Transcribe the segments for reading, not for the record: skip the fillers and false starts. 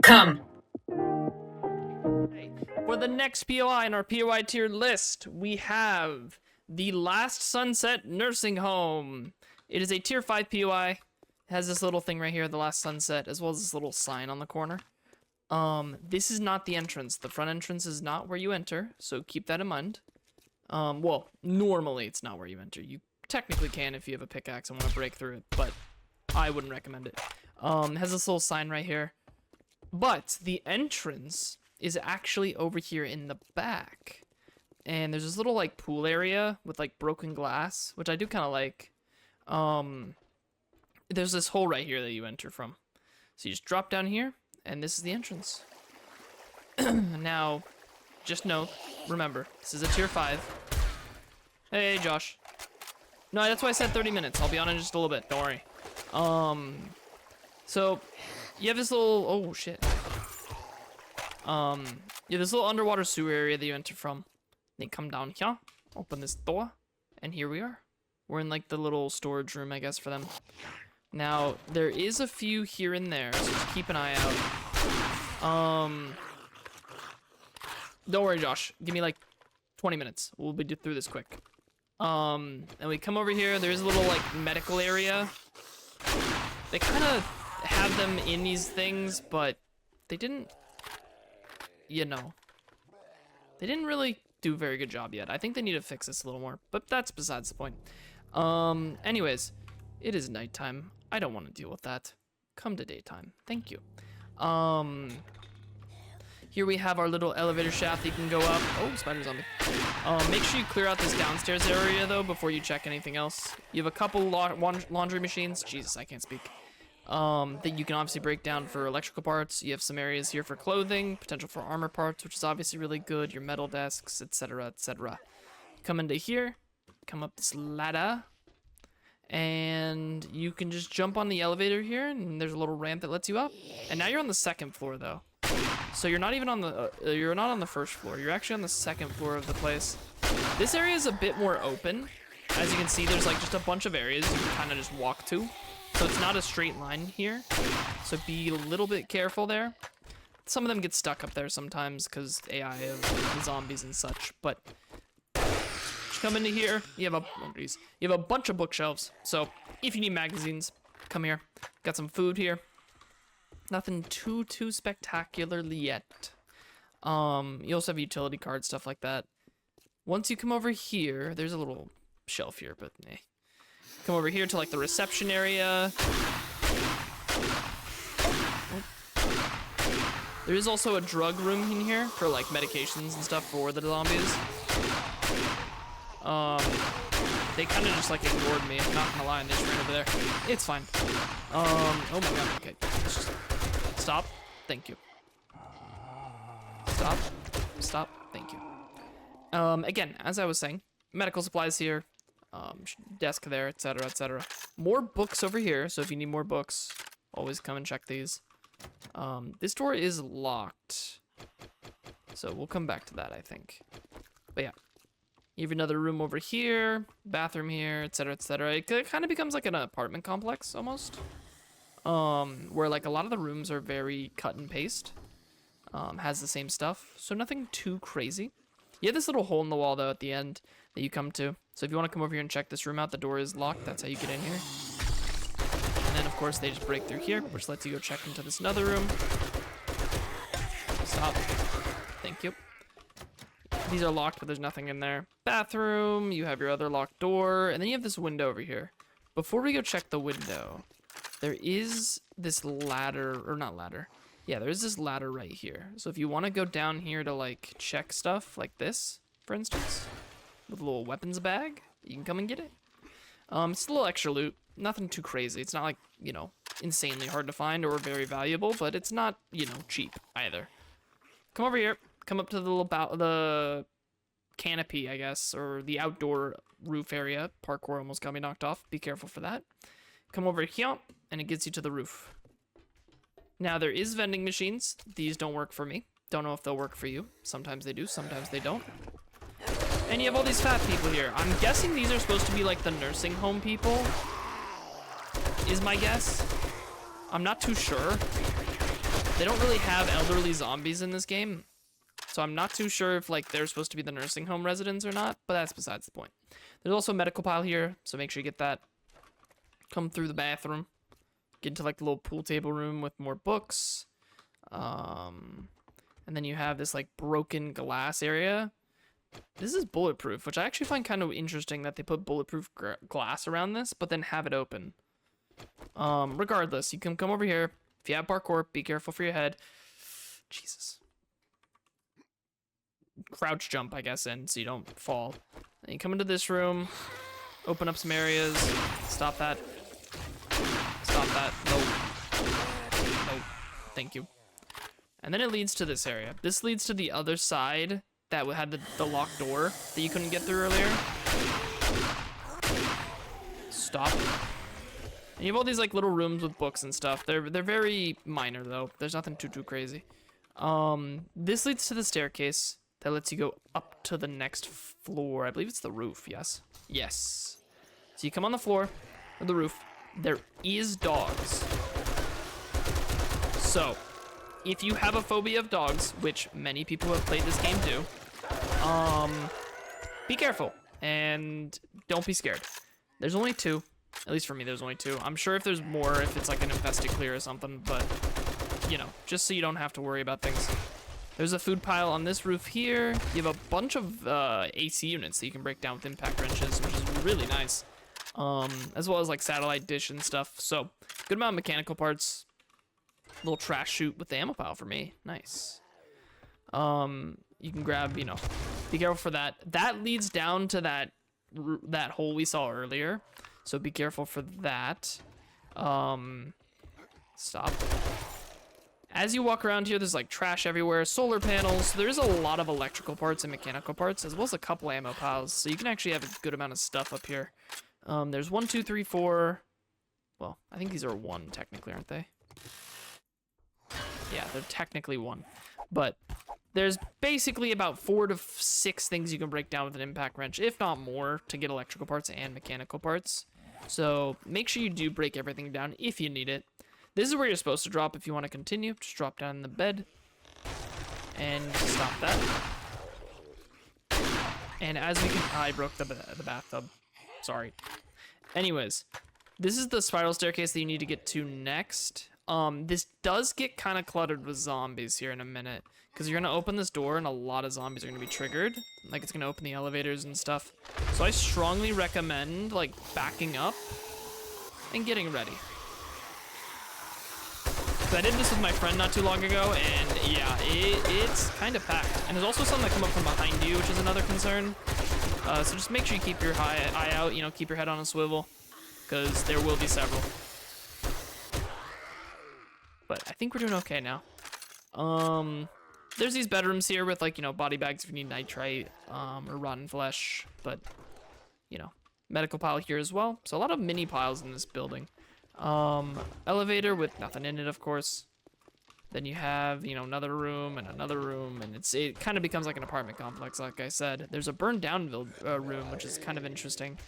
Come. For the next POI in our POI tier list, we have the Last Sunset Nursing Home. It is a tier 5 POI. It has this little thing right here, the Last Sunset, as well as this little sign on the corner. This is not the entrance. The front entrance is not where you enter, so keep that in mind. Well, normally it's not where you enter. You technically can if you have a pickaxe and want to break through it, but I wouldn't recommend it. It has this little sign right here. But the entrance is actually over here in the back. And there's this little, like, pool area with, like, broken glass, which I do kind of like. There's this hole right here that you enter from. So you just drop down here, and this is the entrance. Now, just note, remember, this is a tier 5. Hey, Josh. No, that's why I said 30 minutes. I'll be on in just a little bit. Don't worry. So, you have this little... Oh, shit. You have this little underwater sewer area that you enter from. Then you come down here, open this door, and here we are. We're in, like, the little storage room, I guess, for them. Now, there is a few here and there, so just keep an eye out. Don't worry, Josh. Give me, like, 20 minutes. We'll be through this quick. And we come over here. There's a little, like, medical area. They kind of have them in these things, but they didn't, you know, they didn't really do a very good job yet. I think they need to fix this a little more, but that's besides the point. Anyways, it is nighttime. I don't want to deal with that. Come to daytime. Thank you. Here we have our little elevator shaft that you can go up. Oh, spider zombie. Make sure you clear out this downstairs area, though, before you check anything else. You have a couple laundry machines. Jesus, I can't speak. That you can obviously break down for electrical parts. You have some areas here for clothing, potential for armor parts, which is obviously really good. Your metal desks, etc., etc. Come into here. Come up this ladder. And you can just jump on the elevator here, and there's a little ramp that lets you up. And now you're on the second floor, though. So you're not even on the, you're not on the first floor. You're actually on the second floor of the place. This area is a bit more open. As you can see, there's like just a bunch of areas you can kind of just walk to. So it's not a straight line here. So be a little bit careful there. Some of them get stuck up there sometimes because AI of the zombies and such. But just come into here. You have a bunch of bookshelves. So if you need magazines, come here. Got some food here. Nothing too spectacular yet. You also have utility cards, stuff like that. Once you come over here, there's a little shelf here, but eh. Come over here to like the reception area. Oh. There is also a drug room in here for like medications and stuff for the zombies. They kind of just like ignored me. I'm not gonna lie, and they just ran over there. It's fine. Oh my god. Okay. Let's just stop. Thank you. Stop. Stop. Thank you. Again, as I was saying, medical supplies here. Desk there, etc., etc. More books over here, so if you need more books, always come and check these. This door is locked, so we'll come back to that, I think. But yeah, you have another room over here, bathroom here, etc., etc. It kind of becomes like an apartment complex, almost, where like a lot of the rooms are very cut and paste, has the same stuff, so nothing too crazy. You have this little hole in the wall, though, at the end that you come to. So if you want to come over here and check this room out, the door is locked. That's how you get in here. And then, of course, they just break through here, which lets you go check into this another room. Stop. Thank you. These are locked, but there's nothing in there. Bathroom. You have your other locked door. And then you have this window over here. Before we go check the window, there is this ladder, or not ladder. Yeah, there is this ladder right here. So if you want to go down here to, like, check stuff like this, for instance, with a little weapons bag, you can come and get it. It's a little extra loot. Nothing too crazy. It's not, like, you know, insanely hard to find or very valuable, but it's not, you know, cheap either. Come over here. Come up to the little the canopy, I guess, or the outdoor roof area. Parkour almost got me knocked off. Be careful for that. Come over here, and it gets you to the roof. Now, there is vending machines. These don't work for me. Don't know if they'll work for you. Sometimes they do, sometimes they don't. And you have all these fat people here. I'm guessing these are supposed to be like the nursing home people, is my guess. I'm not too sure. They don't really have elderly zombies in this game, so I'm not too sure if like they're supposed to be the nursing home residents or not, but that's besides the point. There's also a medical pile here, so make sure you get that. Come through the bathroom, get into like the little pool table room with more books. And then you have this like broken glass area. This is bulletproof, which I actually find kind of interesting that they put bulletproof glass around this, but then have it open. Regardless, you can come over here. If you have parkour, be careful for your head. Jesus. Crouch jump, I guess, in so you don't fall. Then you come into this room, open up some areas. Stop that. Stop that. Nope. Nope. Thank you. And then it leads to this area. This leads to the other side that had the locked door that you couldn't get through earlier. Stop. And you have all these like little rooms with books and stuff. They're very minor though. There's nothing too crazy. This leads to the staircase that lets you go up to the next floor. I believe it's the roof. Yes. Yes. So you come on the floor of the roof. There is dogs. So if you have a phobia of dogs, which many people who have played this game do, be careful and don't be scared. There's only 2. At least for me, there's only 2. I'm sure if there's more, if it's like an infested clear or something, but, you know, just so you don't have to worry about things. There's a food pile on this roof here. You have a bunch of AC units that you can break down with impact wrenches, which is really nice. As well as like satellite dish and stuff. So, good amount of mechanical parts. Little trash chute with the ammo pile for me. Nice. You can grab, you know, be careful for that. That leads down to that hole we saw earlier. So be careful for that. Stop. As you walk around here, there's like trash everywhere, solar panels. There's a lot of electrical parts and mechanical parts, as well as a couple ammo piles. So you can actually have a good amount of stuff up here. There's 1, 2, 3, 4. Well, I think these are 1 technically, aren't they? Yeah, they're technically 1. But there's basically about 4 to 6 things you can break down with an impact wrench, if not more, to get electrical parts and mechanical parts. So make sure you do break everything down if you need it. This is where you're supposed to drop if you want to continue. Just drop down in the bed. And stop that. And as we can... I broke the bathtub. Sorry. Anyways, this is the spiral staircase that you need to get to next. This does get kind of cluttered with zombies here in a minute, because you're gonna open this door and a lot of zombies are gonna be triggered. Like it's gonna open the elevators and stuff. So I strongly recommend like backing up and getting ready. So I did this with my friend not too long ago, and yeah, it's kind of packed. And there's also some that come up from behind you, which is another concern. So just make sure you keep your eye out, you know, keep your head on a swivel, because there will be several. But I think we're doing okay now. There's these bedrooms here with like, you know, body bags if you need nitrite, or rotten flesh, but, you know, medical pile here as well. So a lot of mini piles in this building. Elevator with nothing in it, of course. Then you have, you know, another room, and it kind of becomes like an apartment complex, like I said. There's a burned down room, which is kind of interesting.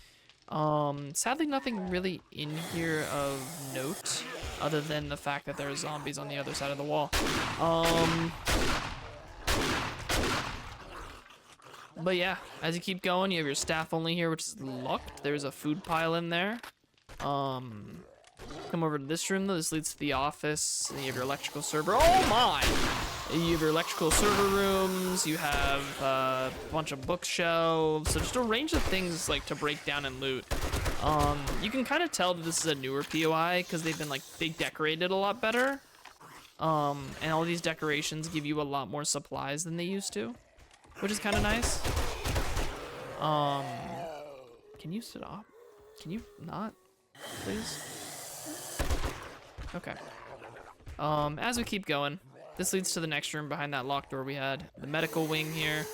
Sadly, nothing really in here of note, other than the fact that there are zombies on the other side of the wall. But yeah, as you keep going, you have your staff only here, which is locked. There's a food pile in there. Come over to this room, though. This leads to the office. And you have your electrical server. Oh my! You have your electrical server rooms. You have a bunch of bookshelves. So just a range of things like to break down and loot. You can kind of tell that this is a newer POI because they've been like, they decorated a lot better. And all these decorations give you a lot more supplies than they used to, which is kind of nice. Can you stop? Can you not, please? Okay. As we keep going, this leads to the next room behind that locked door we had. The medical wing here.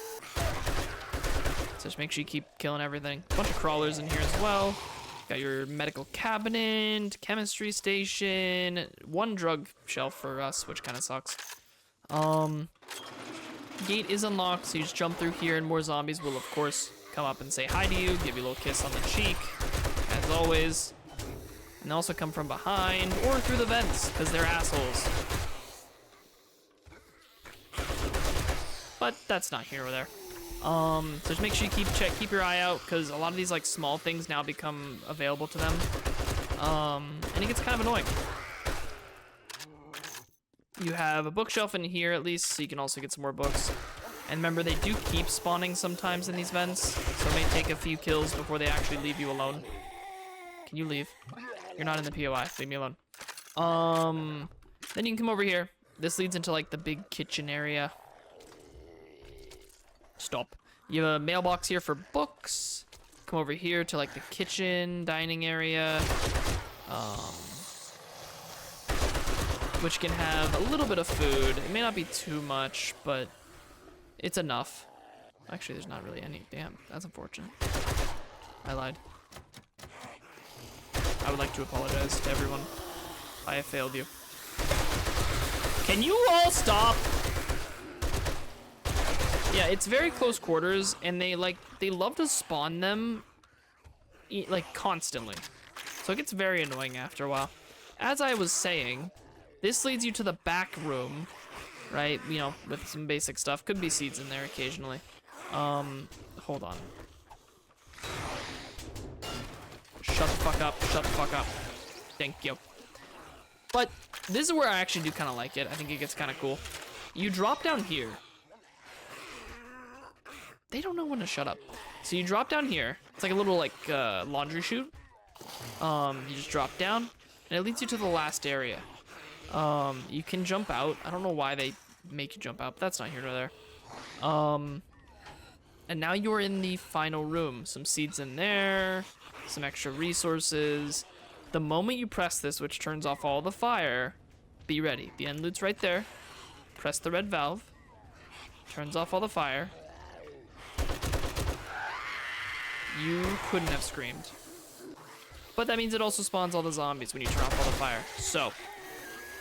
So just make sure you keep killing everything. A bunch of crawlers in here as well. Got your medical cabinet, chemistry station, 1 drug shelf for us, which kind of sucks. Gate is unlocked, so you just jump through here and more zombies will, of course, come up and say hi to you, give you a little kiss on the cheek, as always. And they also come from behind or through the vents, because they're assholes. but that's not here or there. So just make sure you keep your eye out, because a lot of these like small things now become available to them. And it gets kind of annoying. You have a bookshelf in here at least, so you can also get some more books. And remember, they do keep spawning sometimes in these vents, so it may take a few kills before they actually leave you alone. Can you leave? You're not in the POI. Leave me alone. Then you can come over here. This leads into like the big kitchen area. Stop. You have a mailbox here for books. Come over here to like the kitchen, dining area. Which can have a little bit of food. It may not be too much, but it's enough. Actually, there's not really any. Damn, that's unfortunate. I lied. I would like to apologize to everyone. I have failed you. Can you all stop? Yeah, it's very close quarters, and they love to spawn them like constantly. So it gets very annoying after a while. As I was saying, this leads you to the back room, right? You know, with some basic stuff. Could be seeds in there occasionally. Hold on. Shut the fuck up. Shut the fuck up. Thank you. But this is where I actually do kind of like it. I think it gets kind of cool. You drop down here. They don't know when to shut up. So you drop down here. It's like a little like laundry chute. You just drop down, and it leads you to the last area. You can jump out. I don't know why they make you jump out, but that's not here nor there. And now you're in the final room. Some seeds in there, some extra resources. The moment you press this, which turns off all the fire, be ready. The end loot's right there. Press the red valve. Turns off all the fire. You couldn't have screamed. But that means it also spawns all the zombies when you turn off all the fire. So,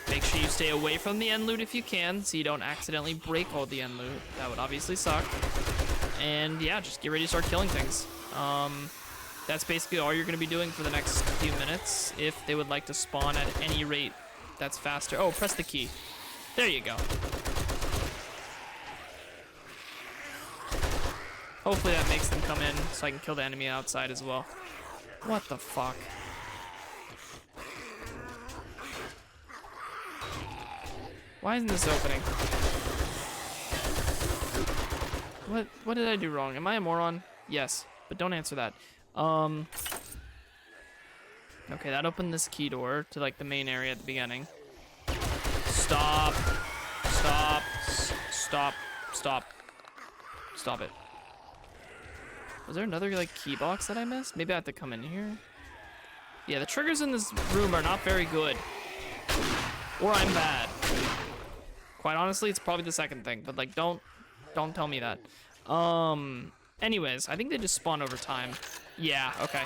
make sure you stay away from the end loot if you can, so you don't accidentally break all the end loot. That would obviously suck. And yeah, just get ready to start killing things. That's basically all you're going to be doing for the next few minutes. If they would like to spawn at any rate that's faster. Oh, press the key. There you go. Hopefully that makes them come in so I can kill the enemy outside as well. What the fuck? Why isn't this opening? What did I do wrong? Am I a moron? Yes, but don't answer that. Okay, that opened this key door to like the main area at the beginning. Stop. Stop. Stop. Stop. Stop it. Was there another like key box that I missed? Maybe I have to come in here. Yeah, the triggers in this room are not very good. Or I'm bad. Quite honestly, it's probably the second thing, but like don't tell me that. Anyways, I think they just spawn over time. Yeah, okay.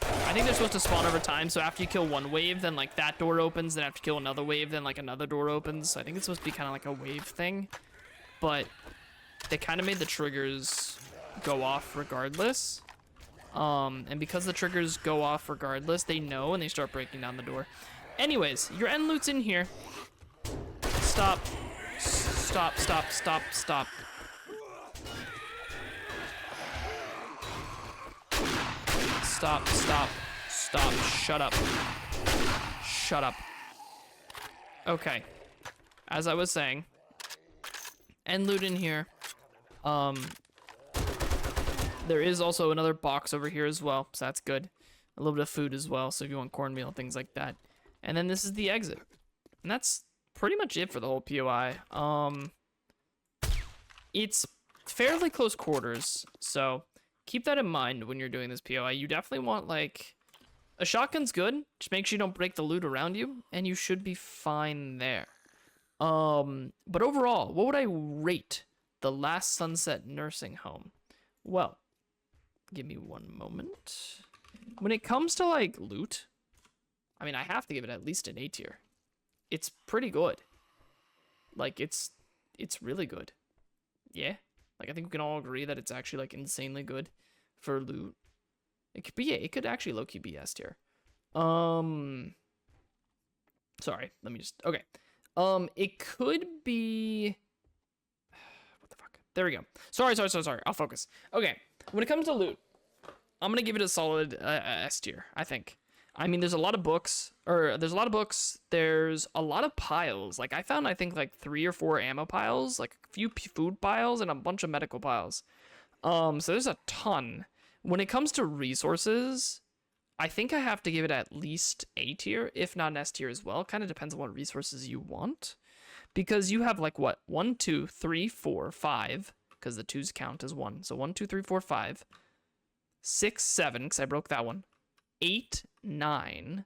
I think they're supposed to spawn over time, so after you kill one wave, then like that door opens, then after you kill another wave, then like another door opens. So I think it's supposed to be kind of like a wave thing. But they kind of made the triggers go off regardless. And because the triggers go off regardless, they know and they start breaking down the door. Anyways, your end loot's in here. Stop. Stop, stop, stop, stop. Stop, stop, stop, shut up. Shut up. Okay. As I was saying, end loot in here. There is also another box over here as well, so that's good. A little bit of food as well, so if you want cornmeal, things like that. And then this is the exit. And that's pretty much it for the whole POI. It's fairly close quarters, so keep that in mind when you're doing this POI. You definitely want, like, a shotgun's good. Just make sure you don't break the loot around you, and you should be fine there. But overall, what would I rate the Last Sunset Nursing Home? Well, give me one moment. When it comes to, like, loot, I mean, I have to give it at least an A tier. It's pretty good. Like, it's really good. Yeah? Like, I think we can all agree that it's actually, like, insanely good for loot. It could be, yeah, it could actually low-key be S tier. Sorry, let me just, okay. It could be, what the fuck? There we go. Sorry. I'll focus. Okay. When it comes to loot, I'm going to give it a solid S tier, I think. I mean, there's a lot of books. There's a lot of piles. Like, I found, I think, like 3 or 4 ammo piles, like a few food piles, and a bunch of medical piles. So there's a ton. When it comes to resources, I think I have to give it at least A tier, if not an S tier as well. Kind of depends on what resources you want. Because you have, like, what? 1, 2, 3, 4, 5. Because the 2s count as 1. So 1, 2, 3, 4, 5. 6, 7, because I broke that one. 8, 9.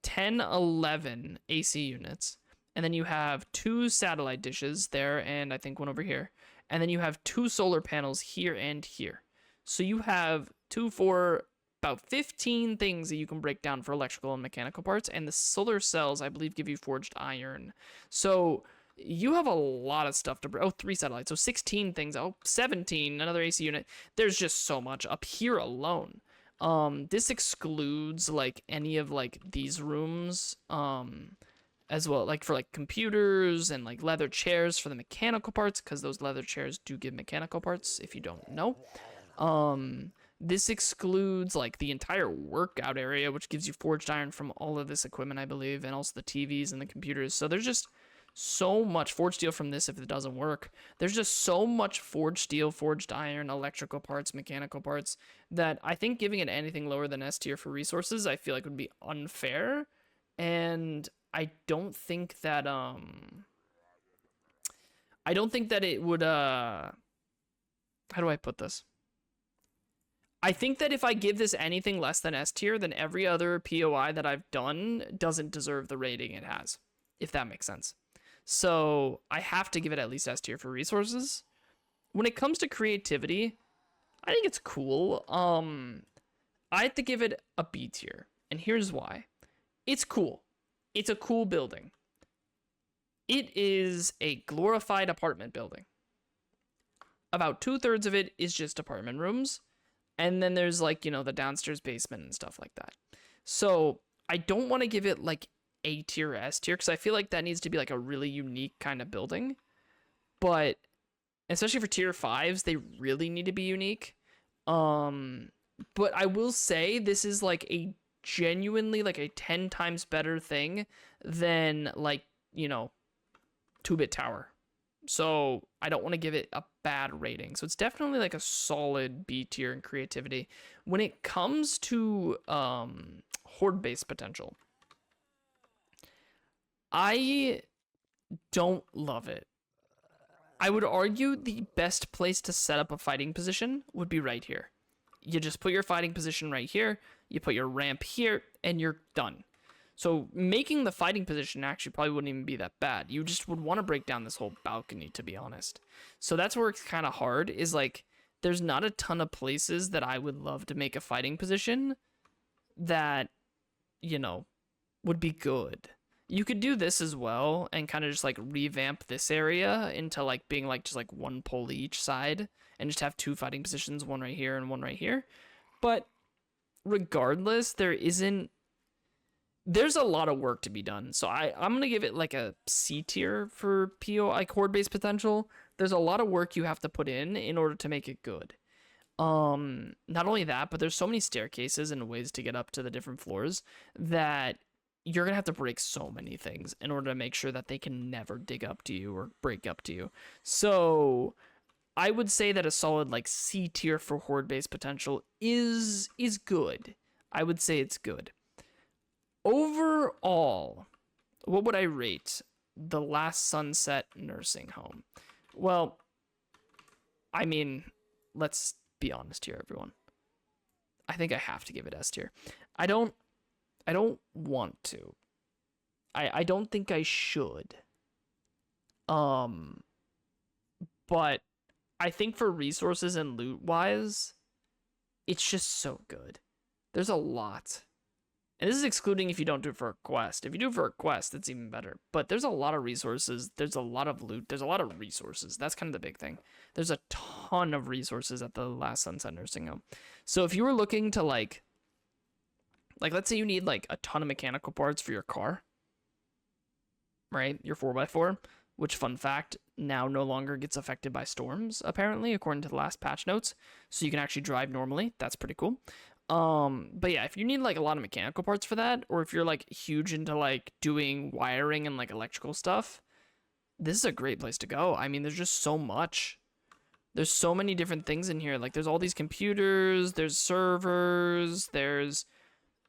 10, 11 AC units. And then you have 2 satellite dishes there, and I think one over here. And then you have 2 solar panels here and here. So you have 2, 4, about 15 things that you can break down for electrical and mechanical parts. And the solar cells, I believe, give you forged iron. So you have a lot of stuff to break. Oh, 3 satellites. So 16 things. Oh, 17, another AC unit. There's just so much up here alone. This excludes, like, any of, like, these rooms, as well, like, for, like, computers and, like, leather chairs for the mechanical parts, because those leather chairs do give mechanical parts, if you don't know. This excludes, like, the entire workout area, which gives you forged iron from all of this equipment, I believe, and also the TVs and the computers. So there's just so much forged steel from this if it doesn't work. There's just so much forged steel, forged iron, electrical parts, mechanical parts, that I think giving it anything lower than S tier for resources, I feel like would be unfair. And I don't think that it would how do I put this? I think that if I give this anything less than S tier, then every other POI that I've done doesn't deserve the rating it has, if that makes sense. So I have to give it at least S tier for resources. When it comes to creativity, I think it's cool. I have to give it a B tier, and here's why. It's cool. It's a cool building. It is a glorified apartment building. About 2/3 of it is just apartment rooms. And then there's, like, you know, the downstairs basement and stuff like that. So I don't want to give it, like, A tier, S tier, because I feel like that needs to be, like, a really unique kind of building. But especially for tier 5s, they really need to be unique. But I will say this is, like, a genuinely, like, a 10 times better thing than, like, you know, 2-bit tower. So I don't want to give it a bad rating. So it's definitely, like, a solid B tier in creativity. When it comes to horde-based potential, I don't love it. I would argue the best place to set up a fighting position would be right here. You just put your fighting position right here, you put your ramp here, and you're done. So making the fighting position actually probably wouldn't even be that bad. You just would want to break down this whole balcony, to be honest. So that's where it's kind of hard, is, like, there's not a ton of places that I would love to make a fighting position that, you know, would be good. You could do this as well and kind of just, like, revamp this area into, like, being, like, just, like, 1 pole each side and just have 2 fighting positions, 1 right here and 1 right here. But regardless, there's a lot of work to be done. So I'm going to give it, like, a C tier for PO, like, horde-based potential. There's a lot of work you have to put in order to make it good. Not only that, but there's so many staircases and ways to get up to the different floors that you're going to have to break so many things in order to make sure that they can never dig up to you or break up to you. So I would say that a solid, like, C tier for horde-based potential is good. I would say it's good. Overall, what would I rate the Last Sunset nursing home? Well, I mean, let's be honest here, everyone. I think I have to give it S tier. I don't want to. I don't think I should. But I think for resources and loot wise, it's just so good. There's a lot. And this is excluding if you don't do it for a quest. If you do it for a quest, it's even better. But there's a lot of resources. There's a lot of loot. There's a lot of resources. That's kind of the big thing. There's a ton of resources at the Last Sunset Nursing Home. So if you were looking to, like, let's say you need, like, a ton of mechanical parts for your car. right? Your 4x4, which, fun fact, now no longer gets affected by storms, apparently, according to the last patch notes. So you can actually drive normally. That's pretty cool. But yeah, if you need like a lot of mechanical parts for that, or if you're like huge into like doing wiring and like electrical stuff, this is a great place to go. I mean, there's just so much. There's so many different things in here. Like there's all these computers, there's servers, there's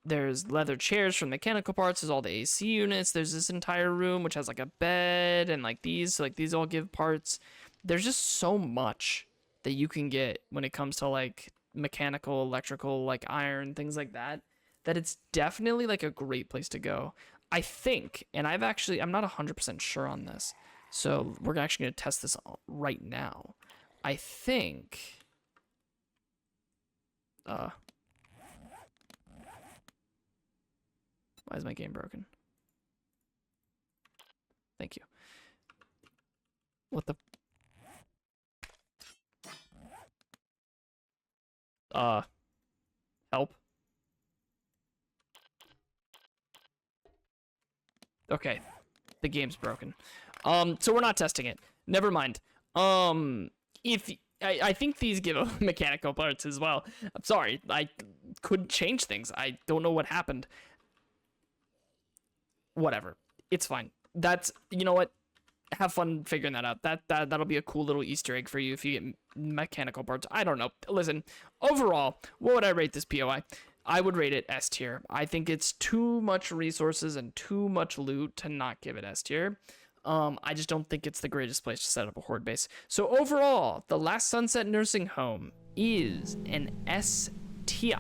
leather chairs for mechanical parts, there's all the AC units, there's this entire room which has like a bed and like these, so like these all give parts. There's just so much that you can get when it comes to like mechanical, electrical, like iron, things like that, that it's definitely like a great place to go. I think, and I'm not 100% sure on this, so we're actually going to test this right now. I think why is my game broken? Thank you. What the help? Okay. The game's broken. So we're not testing it. Never mind. If I think these give mechanical parts as well. I'm sorry. I couldn't change things. I don't know what happened. Whatever. It's fine. That's, you know what? Have fun figuring that out. That'll be a cool little Easter egg for you if you get mechanical parts. I don't know. Listen, overall, what would I rate this POI? I would rate it S tier. I think it's too much resources and too much loot to not give it S tier. I just don't think it's the greatest place to set up a horde base. So overall, the Last Sunset Nursing Home is an S tier.